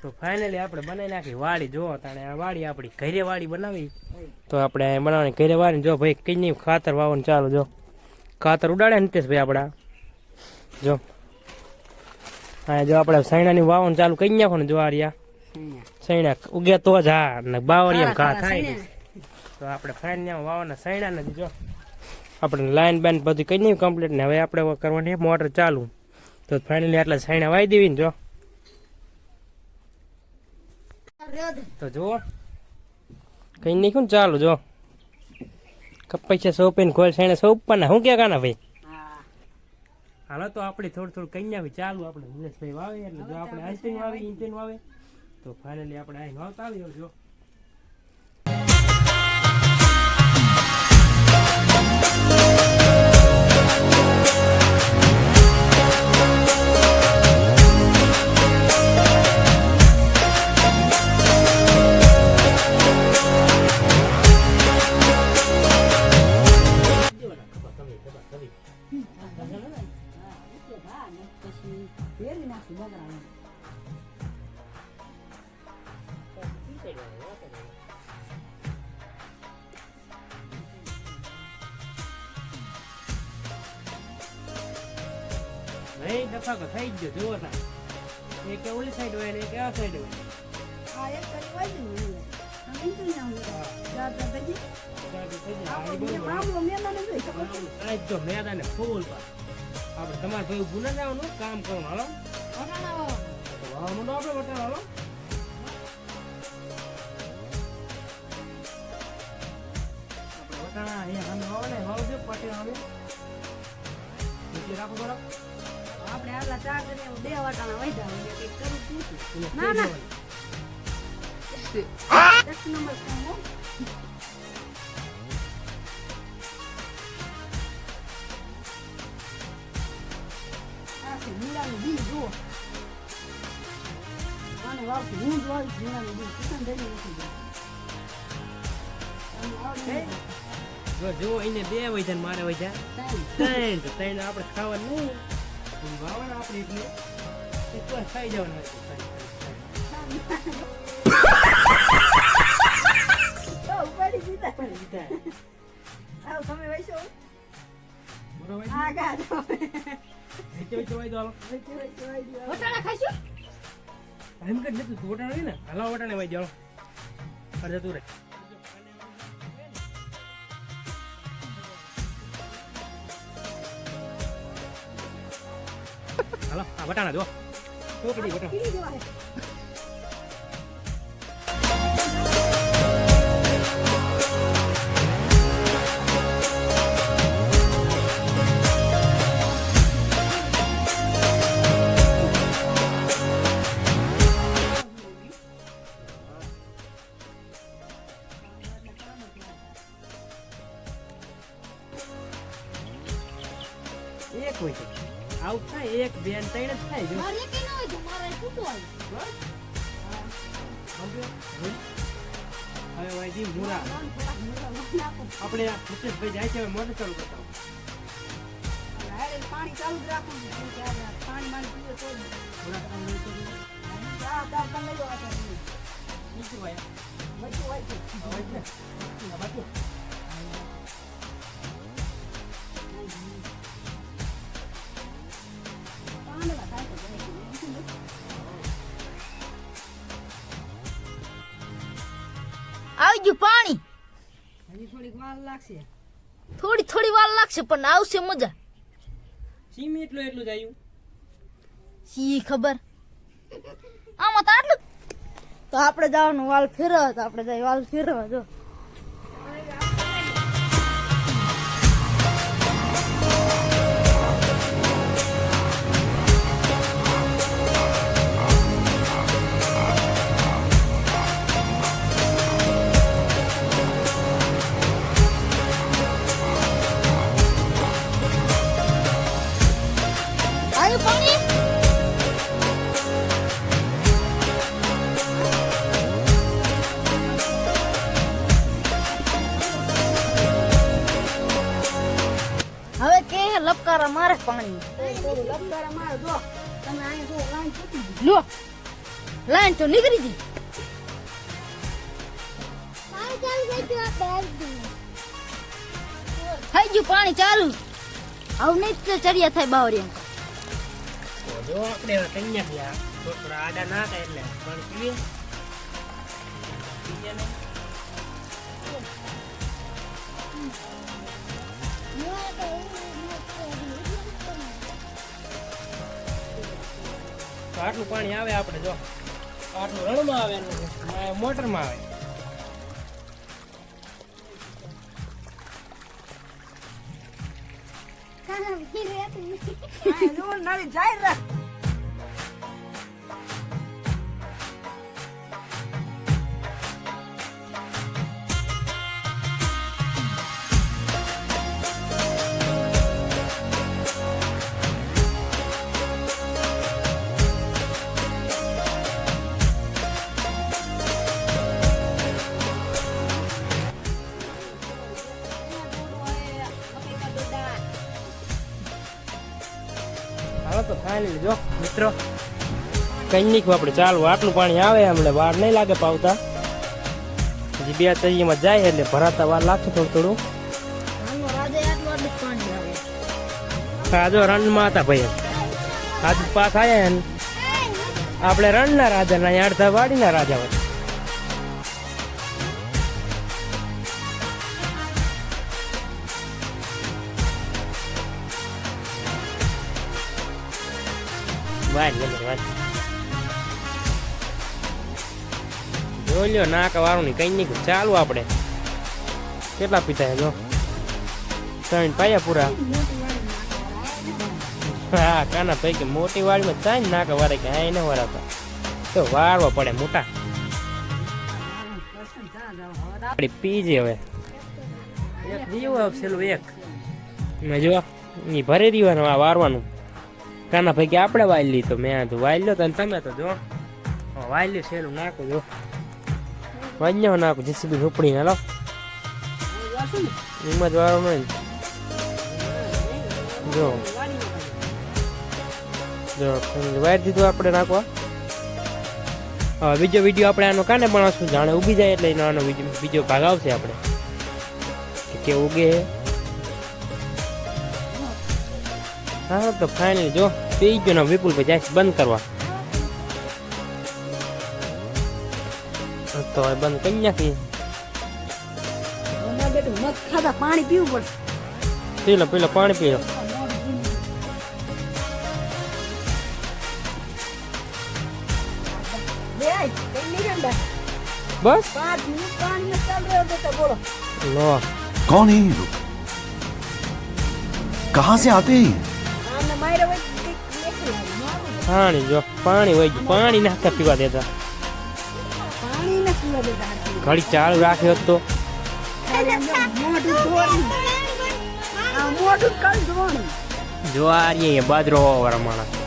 તો ફાઇનલી આપણે બનાવી નાખી વાડી. જો તાણે આ વાડી આપણી ઘરે વાડી બનાવી તો આપણે બનાવવાની ઘરે વાડી. જો ભાઈ કઈ ખાતર વાવવાનું ચાલુ. જો ખાતર ઉડાડે નીતેશભાઈ આપણા. જો હા જો આપણે સૈણાની વાવવાનું ચાલુ કરી નાખો ને. જો આ રહ્યા સૈણા ઉગે તો જ હા ને બાવળિયામાં ઘા થાય. તો આપણે ફાઇનલી વાવવાના સૈણા નથી. જો આપણે લાઈન બેન બધી કઈ નહીં કમ્પ્લીટ ને હવે આપણે કરવાની મોટર ચાલુ. તો ફાઇનલી આટલા સૈણા વાવી દેવી ને. જો તો જુઓ કઈ નહીં કોણ ચાલુ. જો કપૈયા સોંપીને ગોળ સૈણા સોંપવાના. શું કે કાના ભાઈ? હાલો તો આપણે થોડું કઈ ચાલુ. આપણે નિલેશભાઈ વાવે એટલે જો આપણે આઈસ્ક્રીમ વાવી ઇન્ટેન વાવે તો ફાઇનલી આપણે અહીં વાવતા આવી. જો નહીં ડફાકો થઈ ગયો. જુઓ તા એક ઓલી સાઈડ હોય ને એક આ સાઈડ હોય. મેદા ને ફૂલ આપડે તમારે ભાઈ ઉભું ના જવાનું કામ કરવાનું. હાલો આપડે વટાણ. હાલો વટાણા અહીંયા સામે વાવે ને વાવજો પટેલ આવે નીચે રાખો બરાબર. આપણે આટલા ચાર કરીને 2 વાટાણા વાઢ્યા હોય કે કરું પૂછું. ના ના એક નંબર કામ હો. આ છે લીલાનું બી. જુઓ આને વાવતી હું જ વાવી લીલાનું બી. કિશન દઈ નથી જો એને 2 વૈધા મારે વૈધા 3 આપણે ખાવાનું વાવવાના. આપણે એટલે એકવાર ખાઈ જવાનું. વટાણા વાઈ જાઓ જતું રહે. હાલો આ વટાણા જો ટોકડી વટાણા. એક હોય છે આવું થાય 1 2 3 જ થાય. જો મારે કે ન હોય તો મારે ફૂટો આવે. હવે વાયદી મુરા આપણે આ મુકેશભાઈ જાય છે હવે મોટર ચાલુ કરતા. પાણી ચાલુ જ રાખવાનું. પાણી મારી પીવે તો આવી ગયું પાણી. હજી થોડીક વાર લાગશે. થોડી વાર લાગશે પણ આવશે મજા. સીમ એટલું જ આવ્યું. સી ખબર આમાં તો આટલું. તો આપણે જવાનું વાલ ફેરવા. તો આપણે જઈ વાલ ફેરવા. જો પાણી. હવે કે લપકારા મારે પાણી. થોડું લપકારા મારો. જો તમે અહીં જો લાઈન તૂટી ગઈ. લો લાઈન તો નીકળી ગઈ. થઈ ગયું પાણી ચાલુ. આવું નહીં તો ચડિયા થાય બાવરિયા. તો જો આપણે હવે કન્યા ગયા થોડા આડા ના થાય એટલે પાણી પીએ પીએ ને તો આટલું પાણી આવે આપણે જો આટલું રણમાં આવે એનું મોટરમાં આવે. નળી જાય રે હવે તો ફાઇનલી જો મિત્રો કઈ નહીં આપણે ચાલુ આટલું પાણી આવે હમણાં વાર નહીં લાગે પાવતા. હજી 2 તળિયામાં જાય એટલે ભરાતા વાર લાગશે થોડું થોડું. હા જો રણમાં હતા ભાઈ આજ પાસ આવ્યા ને આપણે રણના રાજા ના અડધા વાડીના રાજા હોય. જોઈ લ્યો નાકા વાળું ની કઈ નહીં ચાલુ આપણે કેટલા પીતા જો 3 પાયા પૂરા. હા કાના ભાઈ કે મોટી વાડીમાં ચાઈ નાકા વારે કે આ એને વરાતા તો વારવા પડે મોટા પીજે હવે એક દીવો આવશેલું એક મેં જો ઈ ભરી દીવાનું આ વારવાનું. કાના ભાઈ કે આપણે વાયલી તો મેં તો વાયલ્યો તો તમે તો જો વાયલ્યું છેલું નાખો જો વાજ્યો નાખો જેસીબી ઝૂંપડી હાલો એમાં જ વારો નહીં જો જો વાયર દીધું આપણે નાખવા. હા બીજો વિડીયો આપણે આનો કાને બનાવશું જાણે ઉગી જાય એટલે એનો આનો બીજો ભાગ આવશે આપણે કે ઉગે. હા તો ફાઇનલી જો પી ગયો ને વિપુલ ભાઈ જાય બંધ કરવા તો બંધ કરી નાખી. પાણી પીવું પડશે. પી લો પાણી પી લો. બસ 5 મિનિટ પાણી में चल रहे होते तो बोलो लो कौन है ये लोग कहाँ से आते हैं आने मारे वही પાણી જો પાણી હોય ગયું પાણી નાખતા પીવા દેતા पानी न पीवा देता ઘડી ચાલુ રાખ્યો તો मोटू धोनी मोटू कल धोनी જો આ બાજરો વાળા માણસ